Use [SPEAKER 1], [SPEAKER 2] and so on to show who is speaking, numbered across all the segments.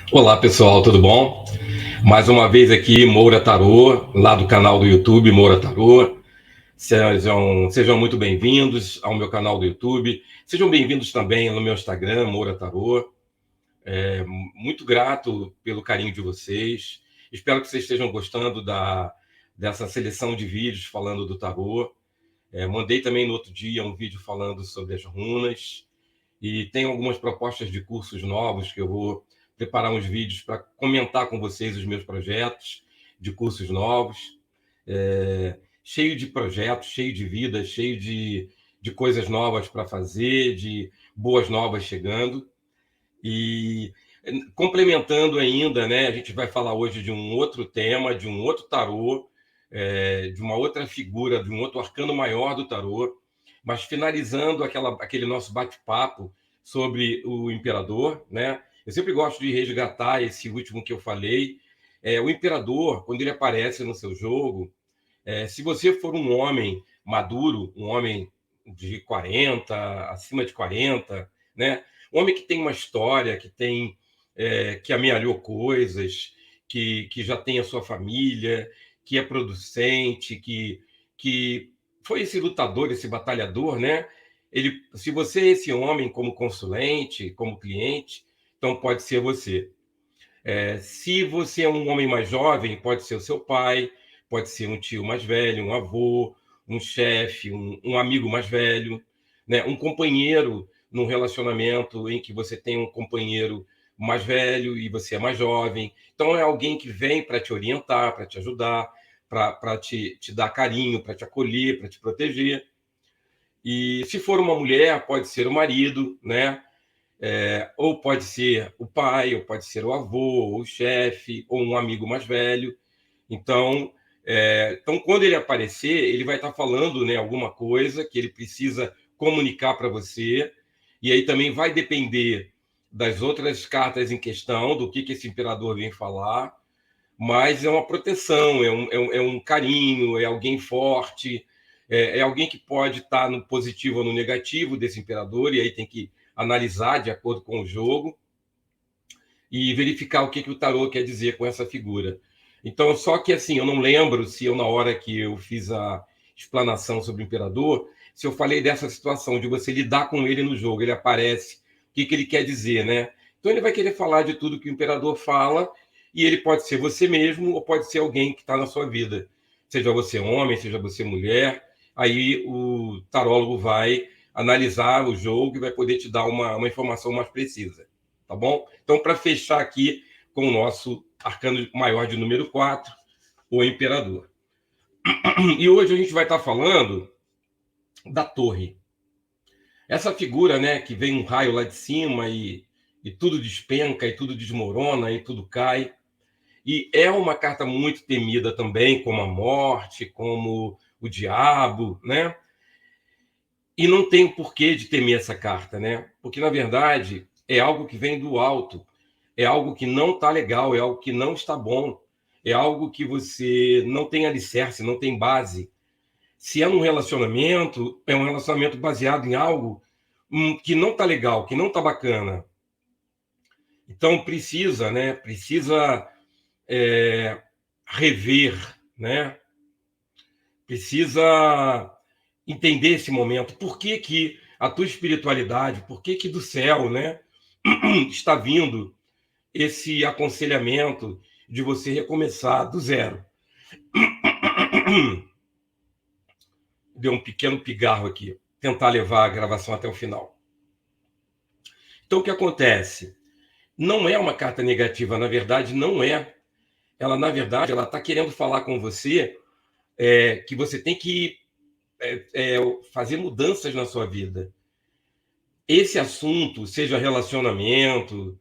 [SPEAKER 1] Olá pessoal, tudo bom? Mais uma vez aqui, Moura Tarô, lá do canal do YouTube Moura Tarô. Sejam muito bem-vindos ao meu canal do YouTube. Sejam bem-vindos também no meu Instagram, Moura Tarô. Muito grato pelo carinho de vocês. Espero que vocês estejam gostando dessa seleção de vídeos falando do tarô. Mandei também no outro dia um vídeo falando sobre as runas. E tenho algumas propostas de cursos novos que eu vou preparar uns vídeos para comentar com vocês os meus projetos de cursos novos. Cheio de projetos, cheio de vida, cheio de coisas novas para fazer, de boas novas chegando. E complementando ainda, né, a gente vai falar hoje de um outro tema, de um outro tarô, de uma outra figura, de um outro arcano maior do tarô, mas finalizando aquele nosso bate-papo sobre o imperador, né? Eu sempre gosto de resgatar esse último que eu falei. O imperador, quando ele aparece no seu jogo, se você for um homem maduro, um homem de 40, acima de 40, né? Um homem que tem uma história, que amealhou coisas, que já tem a sua família, que é producente, que foi esse lutador, esse batalhador, né? Se você é esse homem como consulente, como cliente, então pode ser você. Se você é um homem mais jovem, pode ser o seu pai, pode ser um tio mais velho, um avô, um chefe, um amigo mais velho, né? Um companheiro num relacionamento em que você tem um companheiro mais velho e você é mais jovem. Então, é alguém que vem para te orientar, para te ajudar, para te dar carinho, para te acolher, para te proteger. E se for uma mulher, pode ser o marido, né? Ou pode ser o pai, ou pode ser o avô, ou o chefe, ou um amigo mais velho. Então, quando ele aparecer, ele vai estar falando, né, alguma coisa que ele precisa comunicar para você, e aí também vai depender das outras cartas em questão, do que esse imperador vem falar, mas é uma proteção, é um carinho, é alguém forte, é alguém que pode estar no positivo ou no negativo desse imperador, e aí tem que analisar de acordo com o jogo e verificar o que o tarô quer dizer com essa figura. Então, só que assim, eu não lembro se eu, na hora que eu fiz a explanação sobre o imperador, se eu falei dessa situação de você lidar com ele no jogo, ele aparece, o que ele quer dizer, né? Então, ele vai querer falar de tudo que o imperador fala, e ele pode ser você mesmo, ou pode ser alguém que está na sua vida. Seja você homem, seja você mulher, aí o tarólogo vai analisar o jogo e vai poder te dar uma informação mais precisa. Tá bom? Então, para fechar aqui com o nosso arcano maior de número 4, o Imperador. E hoje a gente vai estar falando da torre. Essa figura, né, que vem um raio lá de cima e tudo despenca, e tudo desmorona, e tudo cai. E é uma carta muito temida também, como a morte, como o diabo, né? E não tem o porquê de temer essa carta, né? Porque, na verdade, é algo que vem do alto. É algo que não está legal, é algo que não está bom, é algo que você não tem alicerce, não tem base. Se é um relacionamento, é um relacionamento baseado em algo que não está legal, que não está bacana. Então precisa, né? Precisa rever, né? Precisa entender esse momento. Por que que a tua espiritualidade, por que que do céu, né? Está vindo esse aconselhamento de você recomeçar do zero. Deu um pequeno pigarro aqui, tentar levar a gravação até o final. Então, o que acontece? Não é uma carta negativa, na verdade, não é. Ela, na verdade, ela está querendo falar com você que você tem que fazer mudanças na sua vida. Esse assunto, seja relacionamento,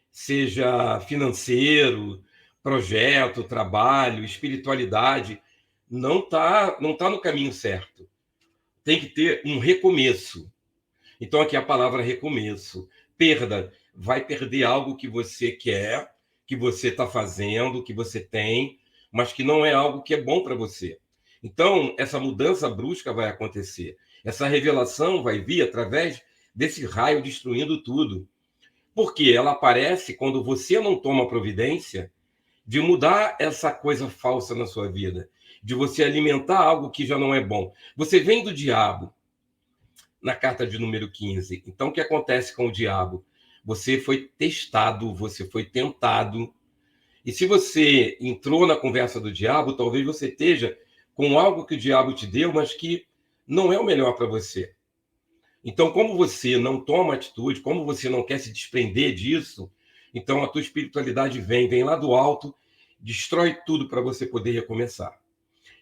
[SPEAKER 1] seja financeiro, projeto, trabalho, espiritualidade, não tá no caminho certo. Tem que ter um recomeço. Então, aqui a palavra recomeço. Perda. Vai perder algo que você quer, que você está fazendo, que você tem, mas que não é algo que é bom para você. Então, essa mudança brusca vai acontecer. Essa revelação vai vir através desse raio destruindo tudo. Porque ela aparece quando você não toma providência de mudar essa coisa falsa na sua vida, de você alimentar algo que já não é bom. Você vem do diabo na carta de número 15. Então, o que acontece com o diabo? Você foi testado, você foi tentado. E se você entrou na conversa do diabo, talvez você esteja com algo que o diabo te deu, mas que não é o melhor para você. Então, como você não toma atitude, como você não quer se desprender disso, então a tua espiritualidade vem lá do alto, destrói tudo para você poder recomeçar.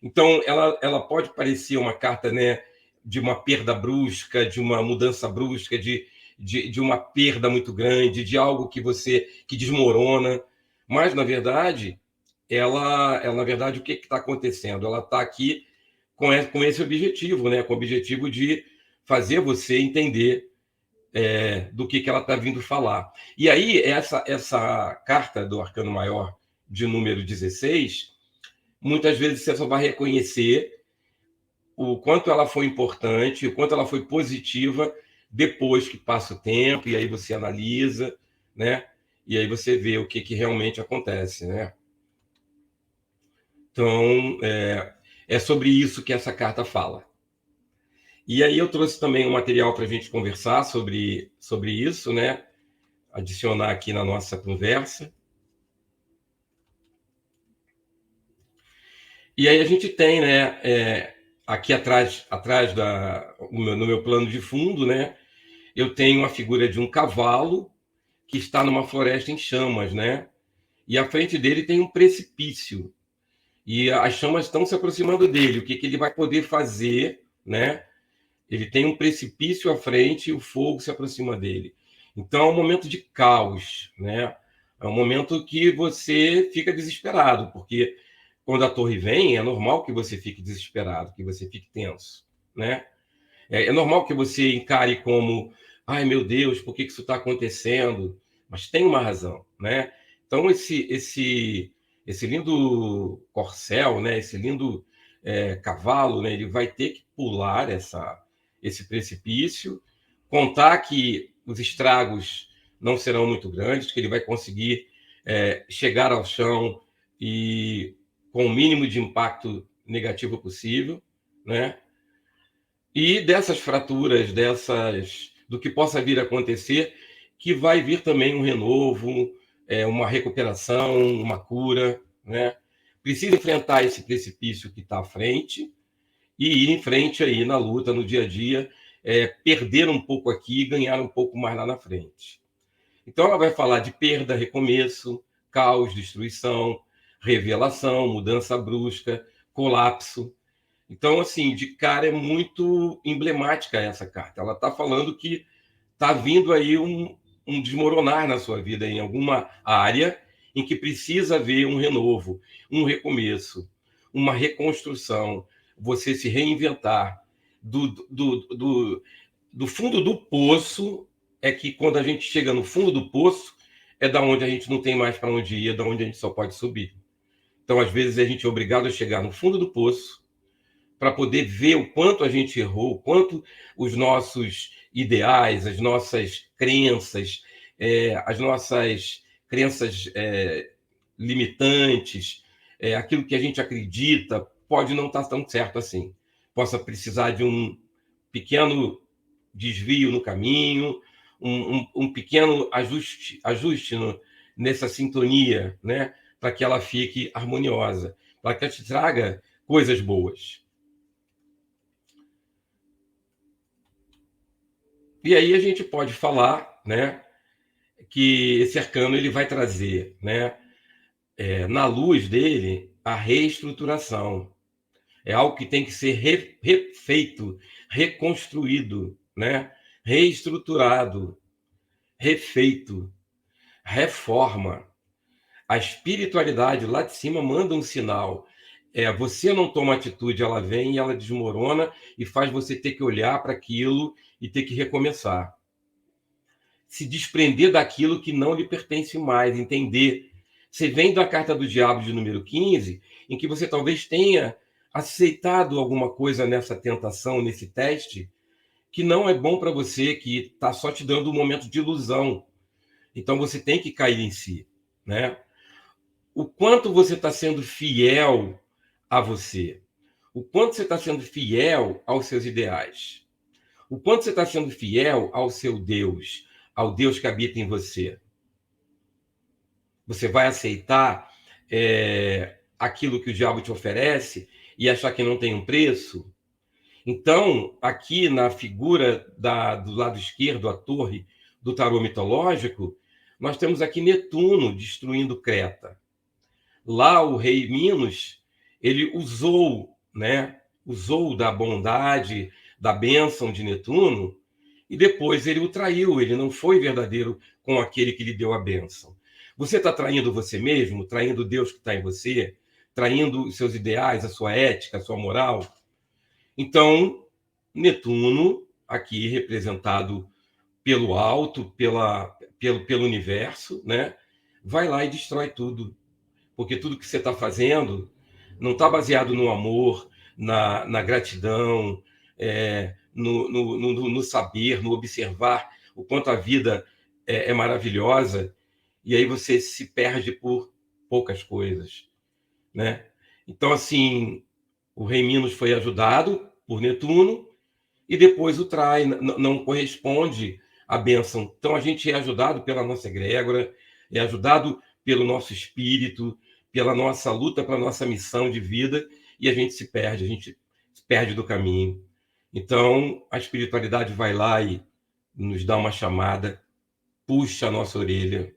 [SPEAKER 1] Então, ela pode parecer uma carta, né, de uma perda brusca, de uma mudança brusca, de uma perda muito grande, de algo que desmorona, mas, na verdade, na verdade, o que está acontecendo? Ela está aqui com esse objetivo, né, com o objetivo de fazer você entender do que ela está vindo falar. E aí, essa carta do Arcano Maior, de número 16, muitas vezes você só vai reconhecer o quanto ela foi importante, o quanto ela foi positiva depois que passa o tempo, e aí você analisa, né? E aí você vê o que realmente acontece, né? Então, é sobre isso que essa carta fala. E aí eu trouxe também um material para a gente conversar sobre isso, né? Adicionar aqui na nossa conversa. E aí a gente tem, né? Aqui atrás no meu plano de fundo, né? Eu tenho a figura de um cavalo que está numa floresta em chamas, né? E à frente dele tem um precipício. E as chamas estão se aproximando dele. O que ele vai poder fazer, né? Ele tem um precipício à frente e o fogo se aproxima dele. Então é um momento de caos, né? É um momento que você fica desesperado, porque quando a torre vem, é normal que você fique desesperado, que você fique tenso, né? É normal que você encare como, ai meu Deus, por que isso está acontecendo? Mas tem uma razão, né? Então esse lindo corcel, né? Esse lindo cavalo, né? Ele vai ter que pular esse precipício, contar que os estragos não serão muito grandes, que ele vai conseguir chegar ao chão e com o mínimo de impacto negativo possível, né? E dessas fraturas, do que possa vir a acontecer, que vai vir também um renovo, uma recuperação, uma cura, né? Precisa enfrentar esse precipício que está à frente e ir em frente aí na luta, no dia a dia, perder um pouco aqui e ganhar um pouco mais lá na frente. Então ela vai falar de perda, recomeço, caos, destruição, revelação, mudança brusca, colapso. Então, assim, de cara é muito emblemática essa carta. Ela está falando que está vindo aí um desmoronar na sua vida em alguma área em que precisa haver um renovo, um recomeço, uma reconstrução, você se reinventar. Do fundo do poço é que quando a gente chega no fundo do poço é da onde a gente não tem mais para onde ir, é da onde a gente só pode subir. Então, às vezes, a gente é obrigado a chegar no fundo do poço para poder ver o quanto a gente errou, o quanto os nossos ideais, as nossas crenças, limitantes, aquilo que a gente acredita, pode não estar tão certo assim. Possa precisar de um pequeno desvio no caminho, um pequeno ajuste nessa sintonia, né? Para que ela fique harmoniosa, para que ela te traga coisas boas. E aí a gente pode falar, né, que esse arcano ele vai trazer, né, na luz dele, a reestruturação. É algo que tem que ser refeito, reconstruído, né, reestruturado, refeito, reforma. A espiritualidade lá de cima manda um sinal. Você não toma atitude, ela vem e ela desmorona e faz você ter que olhar para aquilo e ter que recomeçar. Se desprender daquilo que não lhe pertence mais, entender. Você vem da carta do diabo de número 15, em que você talvez tenha aceitado alguma coisa nessa tentação, nesse teste, que não é bom para você, que está só te dando um momento de ilusão. Então você tem que cair em si, né? O quanto você está sendo fiel a você, o quanto você está sendo fiel aos seus ideais, o quanto você está sendo fiel ao seu Deus, ao Deus que habita em você. Você vai aceitar aquilo que o diabo te oferece e achar que não tem um preço? Então, aqui na figura do lado esquerdo, a torre do tarô mitológico, nós temos aqui Netuno destruindo Creta. Lá o rei Minos, ele usou, né, usou da bondade, da bênção de Netuno, e depois ele o traiu, ele não foi verdadeiro com aquele que lhe deu a bênção. Você está traindo você mesmo, traindo Deus que está em você, traindo os seus ideais, a sua ética, a sua moral. Então, Netuno, aqui representado pelo alto, pelo universo, né, vai lá e destrói tudo. Porque tudo que você está fazendo não está baseado no amor, na gratidão, no saber, no observar o quanto a vida é maravilhosa, e aí você se perde por poucas coisas, né? Então, assim, o rei Minos foi ajudado por Netuno e depois o trai, não corresponde à bênção. Então, a gente é ajudado pela nossa egrégora, é ajudado pelo nosso espírito, pela nossa luta, pela nossa missão de vida, e a gente se perde do caminho. Então, a espiritualidade vai lá e nos dá uma chamada, puxa a nossa orelha,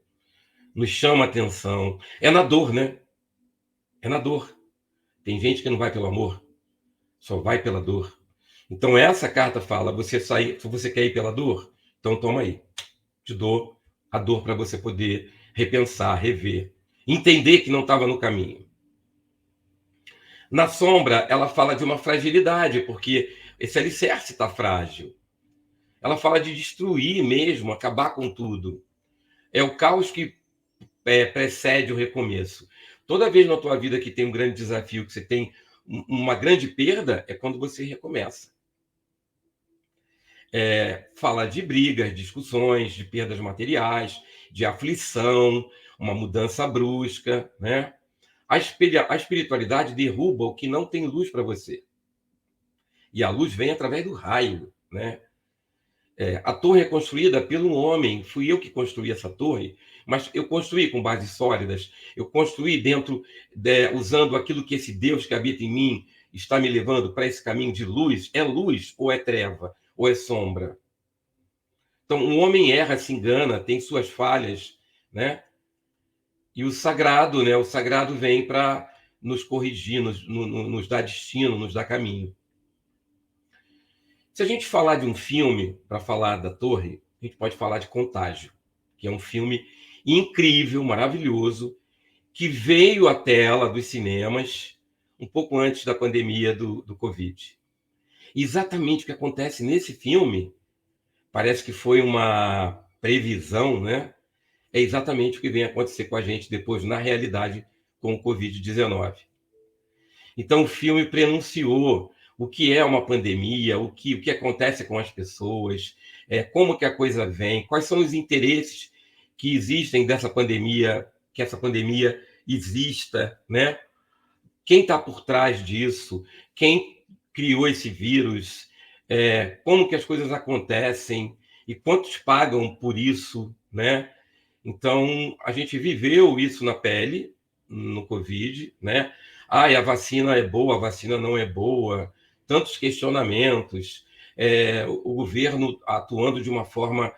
[SPEAKER 1] nos chama a atenção. É na dor, né? É na dor. Tem gente que não vai pelo amor, só vai pela dor. Então, essa carta fala: você quer ir pela dor? Então, toma aí. Te dou a dor para você poder repensar, rever, entender que não estava no caminho. Na sombra, ela fala de uma fragilidade, porque esse alicerce está frágil. Ela fala de destruir mesmo, acabar com tudo. É o caos que precede o recomeço. Toda vez na tua vida que tem um grande desafio, que você tem uma grande perda, é quando você recomeça. Fala de brigas, discussões, de perdas materiais, de aflição, uma mudança brusca, né? A espiritualidade derruba o que não tem luz para você. E a luz vem através do raio, né? A torre é construída pelo homem. Fui eu que construí essa torre, mas eu construí com bases sólidas. Eu construí usando aquilo que esse Deus que habita em mim está me levando para esse caminho de luz. É luz ou é treva? Ou é sombra? Então, o homem erra, se engana, tem suas falhas, né? E o sagrado, né? O sagrado vem para nos corrigir, nos dar destino, nos dar caminho. Se a gente falar de um filme, para falar da Torre, a gente pode falar de Contágio, que é um filme incrível, maravilhoso, que veio à tela dos cinemas um pouco antes da pandemia do Covid. E exatamente o que acontece nesse filme, parece que foi uma previsão, né? É exatamente o que vem acontecer com a gente depois, na realidade, com o Covid-19. Então, o filme prenunciou o que é uma pandemia, o que acontece com as pessoas, como que a coisa vem, quais são os interesses que existem dessa pandemia, que essa pandemia exista, né? Quem está por trás disso, quem criou esse vírus, como que as coisas acontecem e quantos pagam por isso, né? Então, a gente viveu isso na pele, no Covid, né? A vacina é boa, a vacina não é boa, tantos questionamentos, o governo atuando de uma forma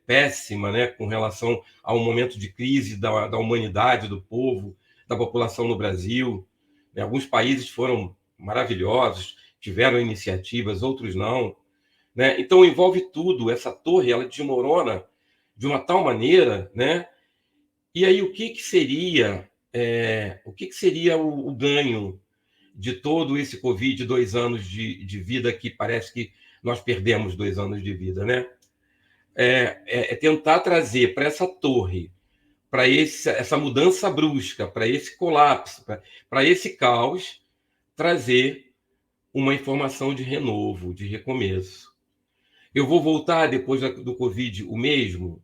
[SPEAKER 1] péssima, né, com relação ao momento de crise da humanidade, do povo, da população no Brasil. Alguns países foram maravilhosos, tiveram iniciativas, outros não, né? Então envolve tudo. Essa torre, ela desmorona de uma tal maneira, né? E aí o que seria o ganho de todo esse Covid, 2 anos de vida, que parece que nós perdemos 2 anos de vida, né? Tentar trazer para essa torre, para essa mudança brusca, para esse colapso, para esse caos, trazer uma informação de renovo, de recomeço. Eu vou voltar depois do Covid o mesmo?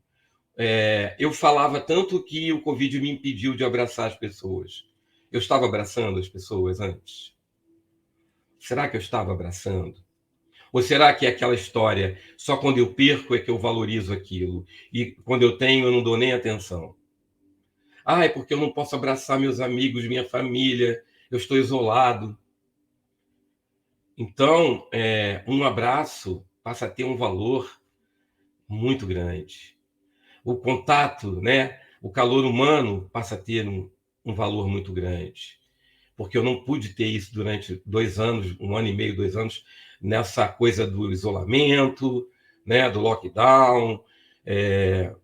[SPEAKER 1] Eu falava tanto que o Covid me impediu de abraçar as pessoas. Eu estava abraçando as pessoas antes? Será que eu estava abraçando? Ou será que é aquela história, só quando eu perco é que eu valorizo aquilo? E quando eu tenho, eu não dou nem atenção? Ah, é porque eu não posso abraçar meus amigos, minha família, eu estou isolado. Então, um abraço passa a ter um valor muito grande. O contato, né? O calor humano passa a ter um valor muito grande. Porque eu não pude ter isso durante 2 anos, 1 ano e meio, 2 anos, nessa coisa do isolamento, né? Do lockdown, é,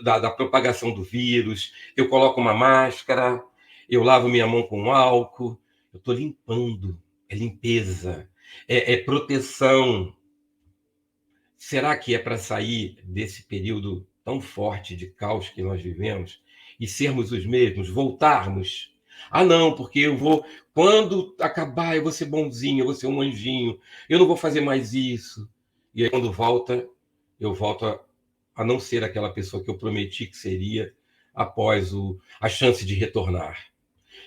[SPEAKER 1] da propagação do vírus. Eu coloco uma máscara, eu lavo minha mão com álcool, eu estou limpando, é limpeza, é proteção. Será que é para sair desse período tão forte de caos que nós vivemos e sermos os mesmos, voltarmos? Ah, não, porque eu vou, quando acabar, eu vou ser bonzinho, eu vou ser um anjinho, eu não vou fazer mais isso. E aí, quando volta, eu volto a não ser aquela pessoa que eu prometi que seria após a chance de retornar.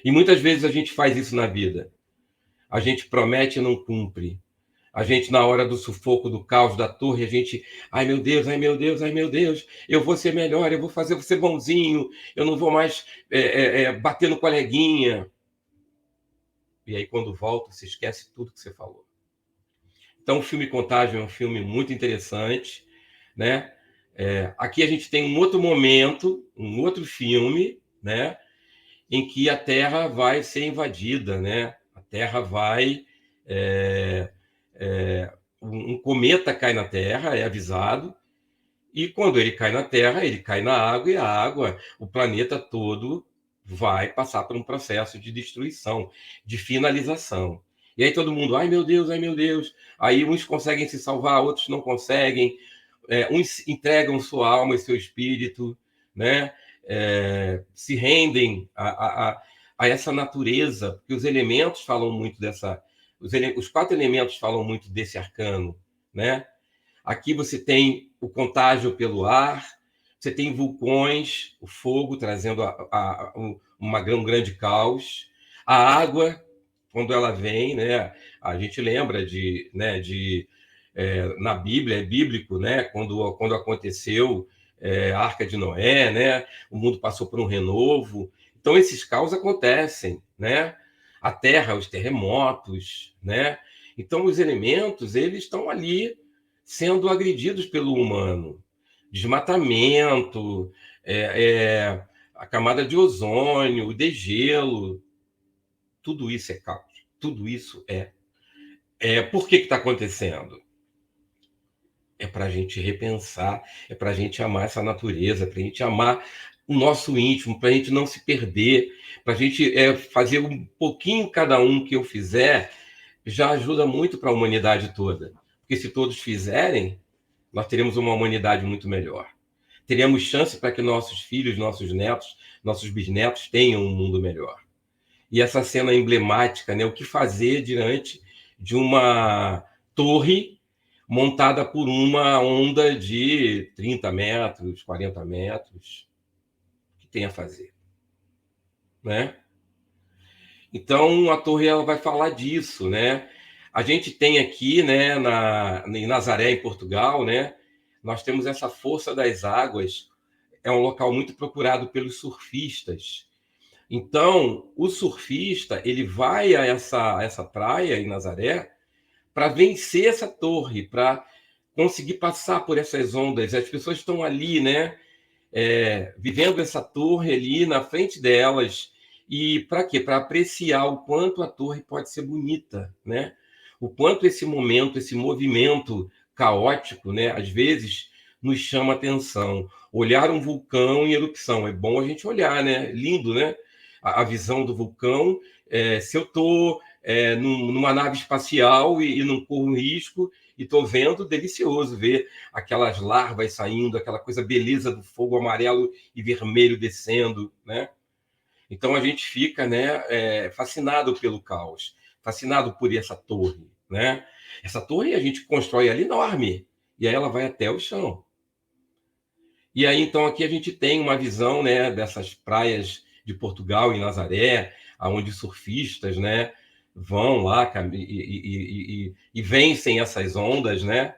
[SPEAKER 1] E muitas vezes a gente faz isso na vida. A gente promete e não cumpre. A gente, na hora do sufoco, do caos, da torre, a gente, ai meu Deus, ai meu Deus, ai meu Deus, eu vou ser melhor, eu vou ser bonzinho, eu não vou mais bater no coleguinha. E aí, quando volta, se esquece tudo que você falou. Então, o filme Contágio é um filme muito interessante, né? Aqui a gente tem um outro momento, um outro filme, né? Em que a Terra vai ser invadida, né? A Terra vai é, um cometa cai na Terra, é avisado, e quando ele cai na Terra, ele cai na água, e a água, o planeta todo vai passar por um processo de destruição, de finalização. E aí todo mundo, ai meu Deus, ai meu Deus. Aí uns conseguem se salvar, outros não conseguem. Uns entregam sua alma e seu espírito, né? Se rendem a essa natureza, porque os elementos falam muito dessa. Os 4 elementos falam muito desse arcano, né? Aqui você tem o contágio pelo ar, você tem vulcões, o fogo trazendo um grande caos, a água, quando ela vem, né? A gente lembra na Bíblia, é bíblico, né? Quando aconteceu a Arca de Noé, né? O mundo passou por um renovo. Então, esses caos acontecem, né? A terra, os terremotos, né? Então, os elementos, eles estão ali sendo agredidos pelo humano. Desmatamento, a camada de ozônio, o degelo, tudo isso é caos. Tudo isso por que está acontecendo? É para a gente repensar, é para a gente amar essa natureza, para a gente amar o nosso íntimo, para a gente não se perder, para a gente fazer um pouquinho cada um que eu fizer, já ajuda muito para a humanidade toda. Porque se todos fizerem, nós teremos uma humanidade muito melhor. Teremos chance para que nossos filhos, nossos netos, nossos bisnetos tenham um mundo melhor. E essa cena emblemática, né? O que fazer diante de uma torre montada por uma onda de 30 metros, 40 metros? O que tem a fazer? Né? Então, a torre ela vai falar disso, né? A gente tem aqui, né, em Nazaré, em Portugal, né, nós temos essa força das águas, é um local muito procurado pelos surfistas. Então, o surfista, ele vai a essa praia em Nazaré para vencer essa torre, para conseguir passar por essas ondas. As pessoas estão ali, né, vivendo essa torre ali na frente delas. E para quê? Para apreciar o quanto a torre pode ser bonita, né? O quanto esse momento, esse movimento caótico, né, às vezes nos chama atenção. Olhar um vulcão em erupção, é bom a gente olhar, né? Lindo, né? A visão do vulcão. Se eu estou numa nave espacial e não corro risco, e estou vendo, delicioso ver aquelas larvas saindo, aquela coisa beleza do fogo amarelo e vermelho descendo, né? Então a gente fica, né, fascinado pelo caos, fascinado por essa torre, né? Essa torre a gente constrói ela enorme e aí ela vai até o chão. E aí, então, aqui a gente tem uma visão, né, dessas praias de Portugal e Nazaré, aonde surfistas, né, vão lá e vencem essas ondas, né?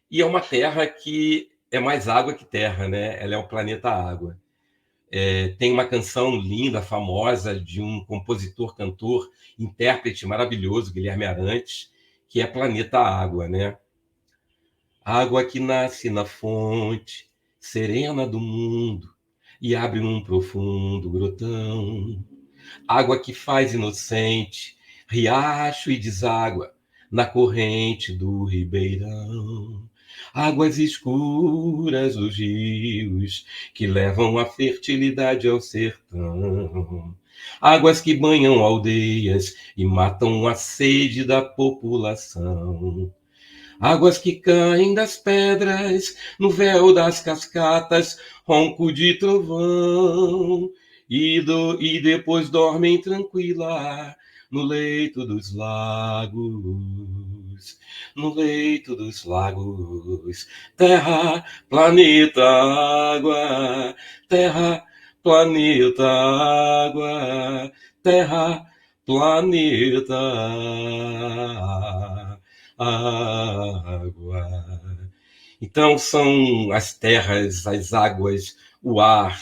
[SPEAKER 1] E é uma terra que é mais água que terra, né? Ela é o planeta água. Tem uma canção linda, famosa, de um compositor, cantor, intérprete maravilhoso, Guilherme Arantes, que é Planeta Água, né? Água que nasce na fonte serena do mundo e abre um profundo grotão. Água que faz inocente riacho e deságua na corrente do ribeirão. Águas escuras dos rios que levam a fertilidade ao sertão. Águas que banham aldeias e matam a sede da população. Águas que caem das pedras, no véu das cascatas, ronco de trovão, e depois dormem tranquila no leito dos lagos, no leito dos lagos. Terra, planeta, água, terra, planeta, água, terra, planeta, água. Então, são as terras, as águas, o ar,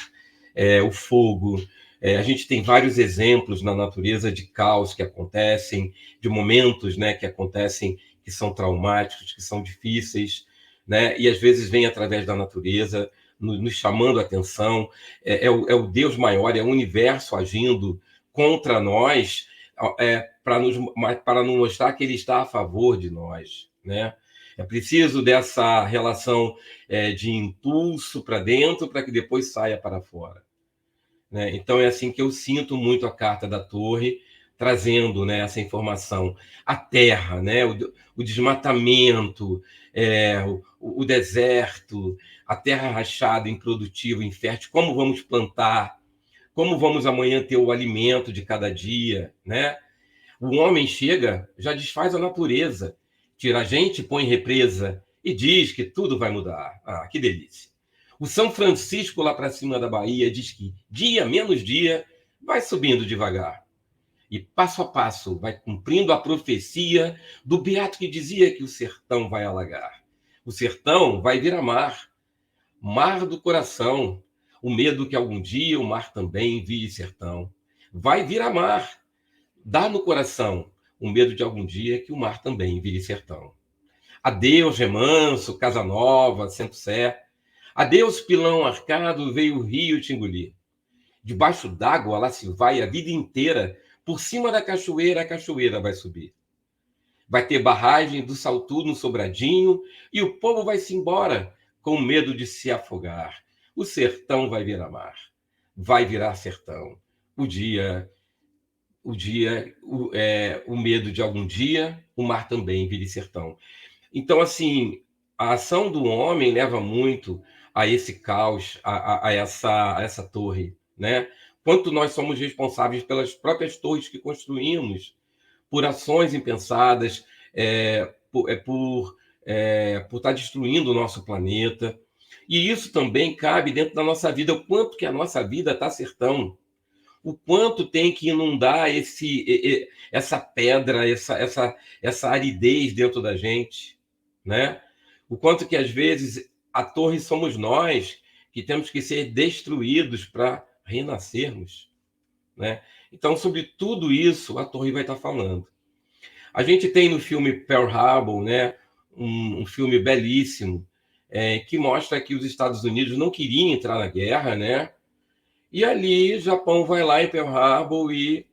[SPEAKER 1] o fogo. A gente tem vários exemplos na natureza de caos que acontecem, de momentos, né, que acontecem que são traumáticos, que são difíceis, né, e às vezes vem através da natureza, nos chamando a atenção. É o Deus maior, é o universo agindo contra nós, para nos mostrar que ele está a favor de nós, né? É preciso dessa relação de impulso para dentro para que depois saia para fora, né? Então é assim que eu sinto muito a carta da Torre, trazendo, né, essa informação. A terra, né, o desmatamento, o deserto, a terra rachada, improdutiva, infértil. Como vamos plantar? Como vamos amanhã ter o alimento de cada dia, né? O homem chega, já desfaz a natureza, tira a gente, põe represa e diz que tudo vai mudar. Ah, que delícia. O São Francisco, lá para cima da Bahia, diz que dia menos dia vai subindo devagar. E passo a passo vai cumprindo a profecia do beato que dizia que o sertão vai alagar. O sertão vai virar mar, mar do coração. O medo que algum dia o mar também vire sertão. Vai virar mar, dá no coração o medo de algum dia que o mar também vire sertão. Adeus, Remanso, Casa Nova, Centro-Sé. Adeus, Pilão Arcado, veio o rio te engolir. Debaixo d'água lá se vai a vida inteira, por cima da cachoeira a cachoeira vai subir. Vai ter barragem do Salto no Sobradinho e o povo vai se embora com medo de se afogar. O sertão vai virar mar, vai virar sertão. O medo de algum dia, o mar também vire sertão. Então, assim, a ação do homem leva muito a esse caos, a essa torre, né? Quanto nós somos responsáveis pelas próprias torres que construímos, por ações impensadas, por estar destruindo o nosso planeta. E isso também cabe dentro da nossa vida, o quanto que a nossa vida está sertão, o quanto tem que inundar essa pedra, essa aridez dentro da gente, né? O quanto que, às vezes, a torre somos nós que temos que ser destruídos para renascermos, né? Então, sobre tudo isso, a torre vai estar falando. A gente tem no filme Pearl Harbor, né, um filme belíssimo, que mostra que os Estados Unidos não queriam entrar na guerra, né? E ali o Japão vai lá em Pearl Harbor e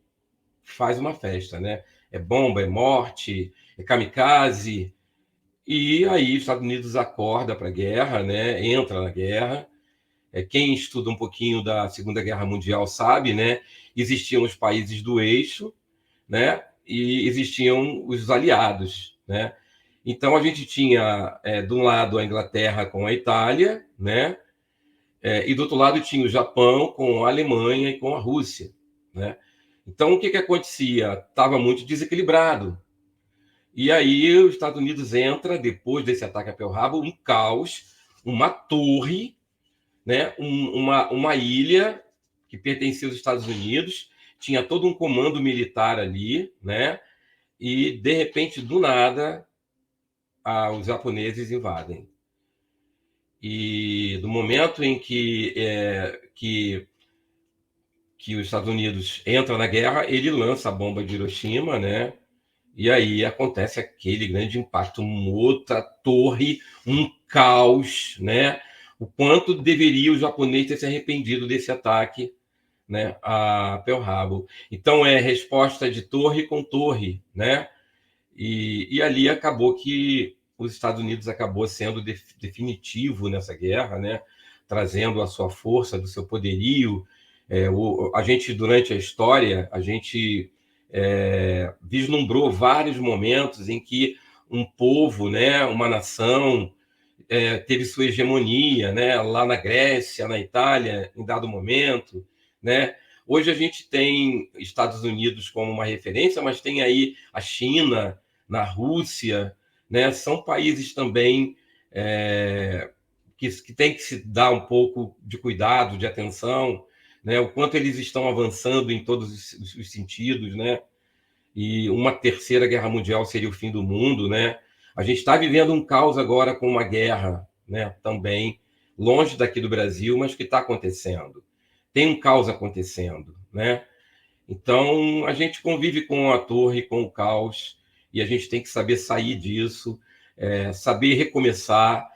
[SPEAKER 1] faz uma festa, né? É bomba, é morte, é kamikaze. E aí os Estados Unidos acorda para a guerra, né? Entra na guerra. Quem estuda um pouquinho da Segunda Guerra Mundial sabe, né? Existiam os países do eixo, né? E existiam os aliados, né? Então a gente tinha, de um lado, a Inglaterra com a Itália, né? E do outro lado tinha o Japão com a Alemanha e com a Rússia, né? Então o que acontecia? Estava muito desequilibrado. E aí os Estados Unidos entra, depois desse ataque a Pearl Harbor, um caos, uma torre, né, uma ilha que pertencia aos Estados Unidos, tinha todo um comando militar ali, né, e, de repente, do nada, os japoneses invadem. E do momento em que os Estados Unidos entra na guerra, ele lança a bomba de Hiroshima, né? E aí acontece aquele grande impacto, uma outra torre, um caos, né? O quanto deveria o japonês ter se arrependido desse ataque, né, a Pearl Harbor. Então é resposta de torre com torre, né? E ali acabou que os Estados Unidos acabou sendo definitivo nessa guerra, né? Trazendo a sua força, do seu poderio. A gente, durante a história, a gente vislumbrou vários momentos em que um povo, né, uma nação, teve sua hegemonia, né, lá na Grécia, na Itália, em dado momento, né? Hoje a gente tem Estados Unidos como uma referência, mas tem aí a China, na Rússia, né? São países também que tem que se dar um pouco de cuidado, de atenção, né? O quanto eles estão avançando em todos os sentidos, né? E uma terceira guerra mundial seria o fim do mundo, né? A gente está vivendo um caos agora com uma guerra, né? Também longe daqui do Brasil, mas que está acontecendo. Tem um caos acontecendo, né? Então a gente convive com a torre, com o caos, e a gente tem que saber sair disso, saber recomeçar.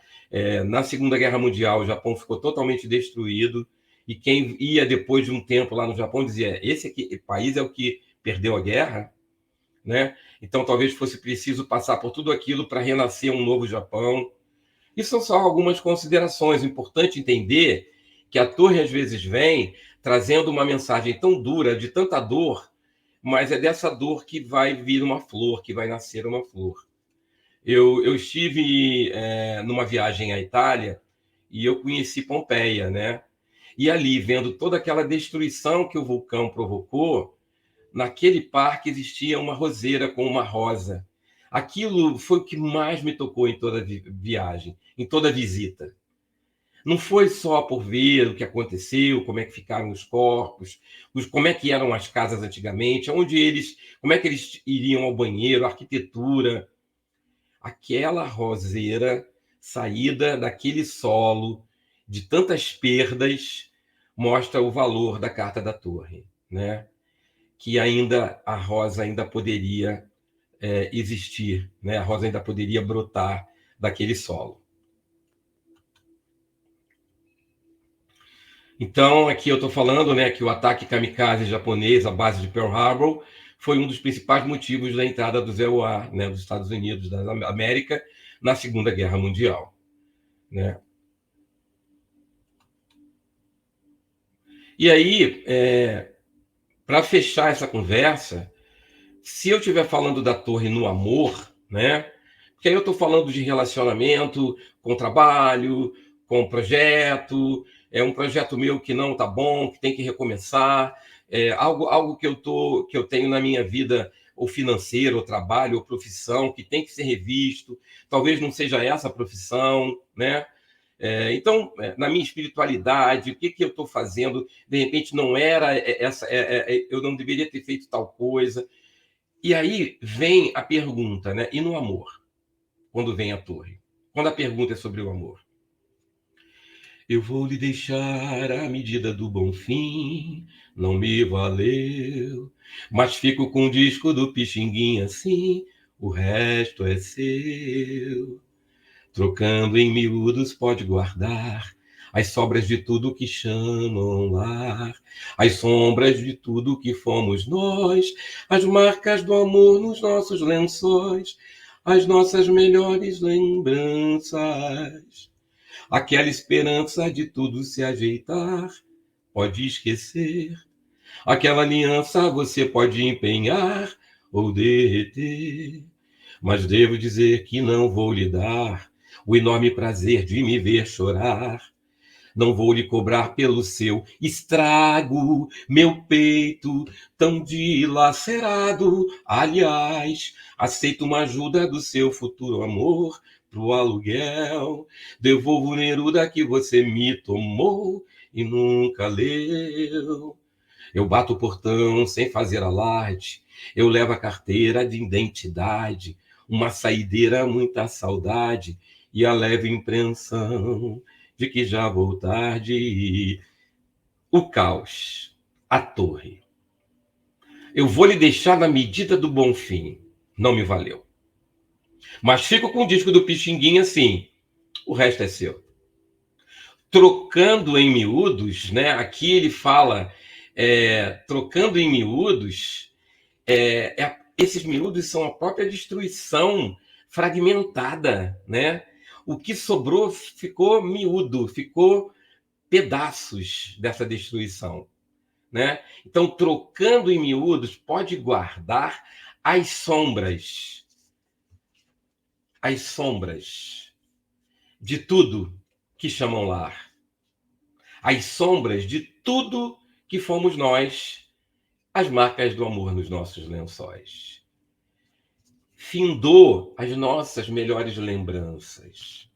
[SPEAKER 1] Na Segunda Guerra Mundial, o Japão ficou totalmente destruído, e quem ia depois de um tempo lá no Japão dizia: esse aqui, país é o que perdeu a guerra, né? Então talvez fosse preciso passar por tudo aquilo para renascer um novo Japão. Isso são só algumas considerações. É importante entender que a torre às vezes vem trazendo uma mensagem tão dura, de tanta dor, mas é dessa dor que vai vir uma flor, que vai nascer uma flor. Eu estive numa viagem à Itália e eu conheci Pompeia, né? E ali, vendo toda aquela destruição que o vulcão provocou, naquele parque existia uma roseira com uma rosa. Aquilo foi o que mais me tocou em toda viagem, em toda visita. Não foi só por ver o que aconteceu, como é que ficaram os corpos, como é que eram as casas antigamente, como é que eles iriam ao banheiro, a arquitetura. Aquela roseira saída daquele solo, de tantas perdas, mostra o valor da Carta da Torre, né? Que ainda a rosa ainda poderia existir, né? A rosa ainda poderia brotar daquele solo. Então, aqui eu estou falando, né, que o ataque kamikaze japonês à base de Pearl Harbor foi um dos principais motivos da entrada do ZEUA, né, dos Estados Unidos da América, na Segunda Guerra Mundial, né? E aí, para fechar essa conversa, se eu estiver falando da torre no amor, né? Porque aí eu estou falando de relacionamento com trabalho, com projeto, é um projeto meu que não está bom, que tem que recomeçar, algo que eu tenho na minha vida, ou financeiro, ou trabalho, ou profissão, que tem que ser revisto, talvez não seja essa a profissão, né? Então, na minha espiritualidade, o que eu estou fazendo, de repente não era essa, eu não deveria ter feito tal coisa. E aí vem a pergunta, né? E no amor, quando vem a torre? Quando a pergunta é sobre o amor. Eu vou lhe deixar a medida do bom fim, não me valeu, mas fico com o disco do Pixinguinha assim, o resto é seu. Trocando em miúdos pode guardar as sobras de tudo que chamam lar, as sombras de tudo que fomos nós, as marcas do amor nos nossos lençóis, as nossas melhores lembranças. Aquela esperança de tudo se ajeitar, pode esquecer. Aquela aliança você pode empenhar ou derreter. Mas devo dizer que não vou lhe dar o enorme prazer de me ver chorar. Não vou lhe cobrar pelo seu estrago, meu peito tão dilacerado. Aliás, aceito uma ajuda do seu futuro amor pro aluguel. Devolvo o Neruda que você me tomou e nunca leu. Eu bato o portão sem fazer alarde, eu levo a carteira de identidade, uma saideira, muita saudade e a leve impressão de que já vou tarde. O caos, a torre. Eu vou lhe deixar na medida do bom fim. Não me valeu. Mas fico com o disco do Pixinguinha assim. O resto é seu. Trocando em miúdos, né? Aqui ele fala, trocando em miúdos, esses miúdos são a própria destruição fragmentada, né? O que sobrou ficou miúdo, ficou pedaços dessa destruição, né? Então, trocando em miúdos, pode guardar as sombras de tudo que chamam lar, as sombras de tudo que fomos nós, as marcas do amor nos nossos lençóis. Findou as nossas melhores lembranças.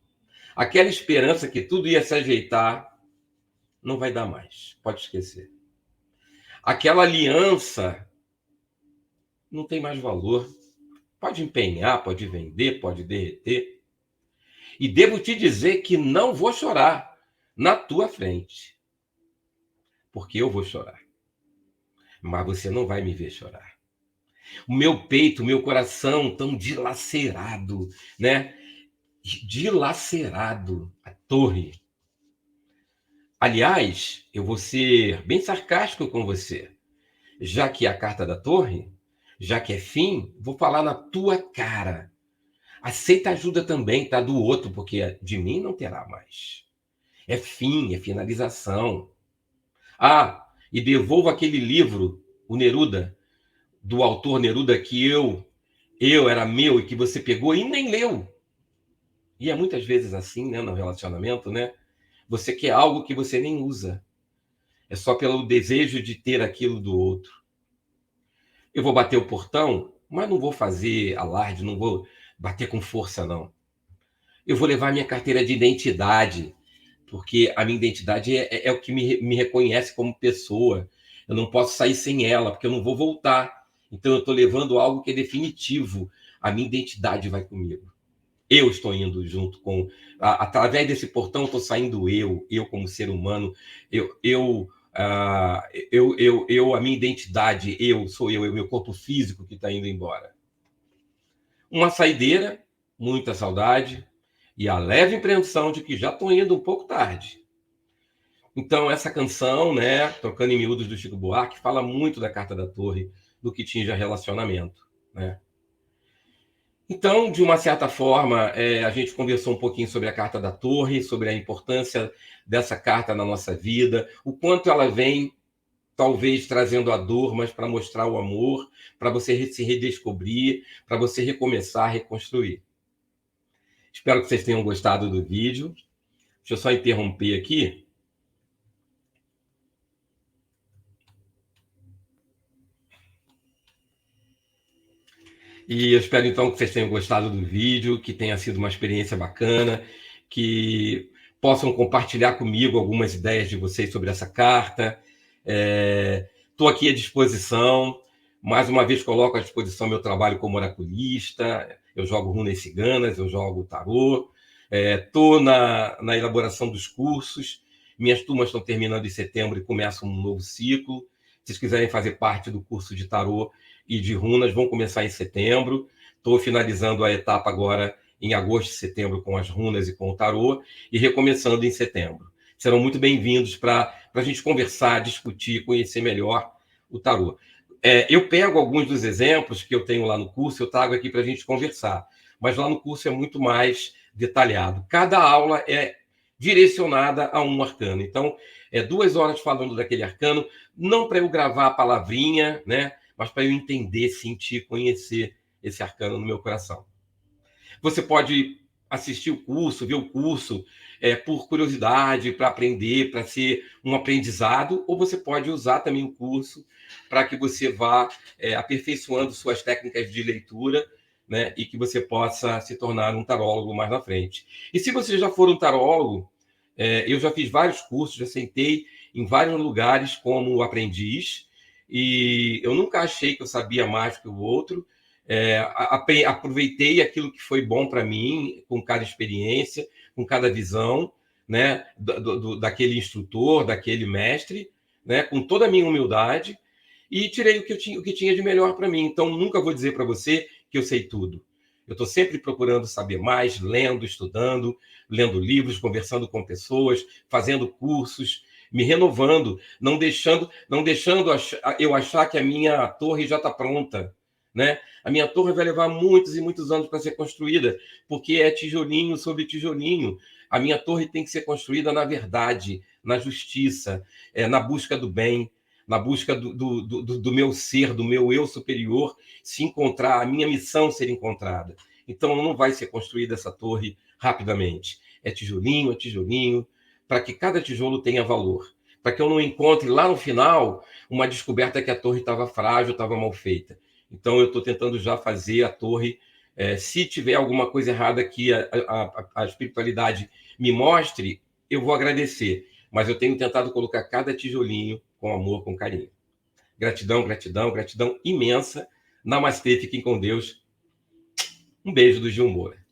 [SPEAKER 1] Aquela esperança que tudo ia se ajeitar, não vai dar mais, pode esquecer. Aquela aliança não tem mais valor. Pode empenhar, pode vender, pode derreter. E devo te dizer que não vou chorar na tua frente. Porque eu vou chorar. Mas você não vai me ver chorar. O meu peito, o meu coração tão dilacerado, né? Dilacerado, a torre. Aliás, eu vou ser bem sarcástico com você. Já que é a carta da torre, já que é fim, vou falar na tua cara. Aceita ajuda também, tá? Do outro, porque de mim não terá mais. É fim, é finalização. Ah, e devolvo aquele livro, o Neruda, do autor Neruda, que eu era meu e que você pegou e nem leu. E é muitas vezes assim, né, no relacionamento, né? Você quer algo que você nem usa. É só pelo desejo de ter aquilo do outro. Eu vou bater o portão, mas não vou fazer alarde, não vou bater com força, não. Eu vou levar minha carteira de identidade, porque a minha identidade é o que me reconhece como pessoa. Eu não posso sair sem ela, porque eu não vou voltar. Então eu estou levando algo que é definitivo. A minha identidade vai comigo. Eu estou indo junto com... Através desse portão, estou saindo eu como ser humano, a minha identidade, sou eu, é o meu corpo físico que está indo embora. Uma saideira, muita saudade, e a leve impressão de que já estou indo um pouco tarde. Então, essa canção, né, Tocando em Miúdos, do Chico Buarque, fala muito da carta da torre, do que tinha relacionamento, né? Então, de uma certa forma, a gente conversou um pouquinho sobre a carta da torre, sobre a importância dessa carta na nossa vida, o quanto ela vem, talvez, trazendo a dor, mas para mostrar o amor, para você se redescobrir, para você recomeçar, reconstruir. Espero que vocês tenham gostado do vídeo. Deixa eu só interromper aqui. E eu espero, então, que vocês tenham gostado do vídeo, que tenha sido uma experiência bacana, que possam compartilhar comigo algumas ideias de vocês sobre essa carta. Estou aqui à disposição. Mais uma vez, coloco à disposição meu trabalho como oraculista. Eu jogo runas ciganas, eu jogo tarô. Estou na elaboração dos cursos. Minhas turmas estão terminando em setembro e começam um novo ciclo. Se vocês quiserem fazer parte do curso de tarô e de runas, vão começar em setembro. Estou finalizando a etapa agora em agosto e setembro com as runas e com o tarô, e recomeçando em setembro. Serão muito bem-vindos para a gente conversar, discutir, conhecer melhor o tarô. Eu pego alguns dos exemplos que eu tenho lá no curso, eu trago aqui para a gente conversar, mas lá no curso é muito mais detalhado. Cada aula é direcionada a um arcano. Então, 2 horas falando daquele arcano, não para eu gravar a palavrinha, né, mas para eu entender, sentir, conhecer esse arcano no meu coração. Você pode assistir o curso, ver o curso por curiosidade, para aprender, para ser um aprendizado, ou você pode usar também o curso para que você vá aperfeiçoando suas técnicas de leitura, né? E que você possa se tornar um tarólogo mais na frente. E se você já for um tarólogo, eu já fiz vários cursos, já sentei em vários lugares como aprendiz, e eu nunca achei que eu sabia mais que o outro. Aproveitei aquilo que foi bom para mim, com cada experiência, com cada visão, né, daquele instrutor, daquele mestre, né, com toda a minha humildade, e tirei o que tinha de melhor para mim. Então, nunca vou dizer para você que eu sei tudo. Eu estou sempre procurando saber mais, lendo, estudando, lendo livros, conversando com pessoas, fazendo cursos, me renovando, não deixando eu achar que a minha torre já está pronta, né? A minha torre vai levar muitos e muitos anos para ser construída, porque é tijolinho sobre tijolinho. A minha torre tem que ser construída na verdade, na justiça, na busca do bem, na busca do meu ser, do meu eu superior se encontrar, a minha missão ser encontrada. Então não vai ser construída essa torre rapidamente. É tijolinho, para que cada tijolo tenha valor. Para que eu não encontre lá no final uma descoberta que a torre estava frágil, estava mal feita. Então eu estou tentando já fazer a torre. Se tiver alguma coisa errada que a espiritualidade me mostre, eu vou agradecer. Mas eu tenho tentado colocar cada tijolinho com amor, com carinho. Gratidão, gratidão, gratidão imensa. Namastê, fiquem com Deus. Um beijo do Gil Moura.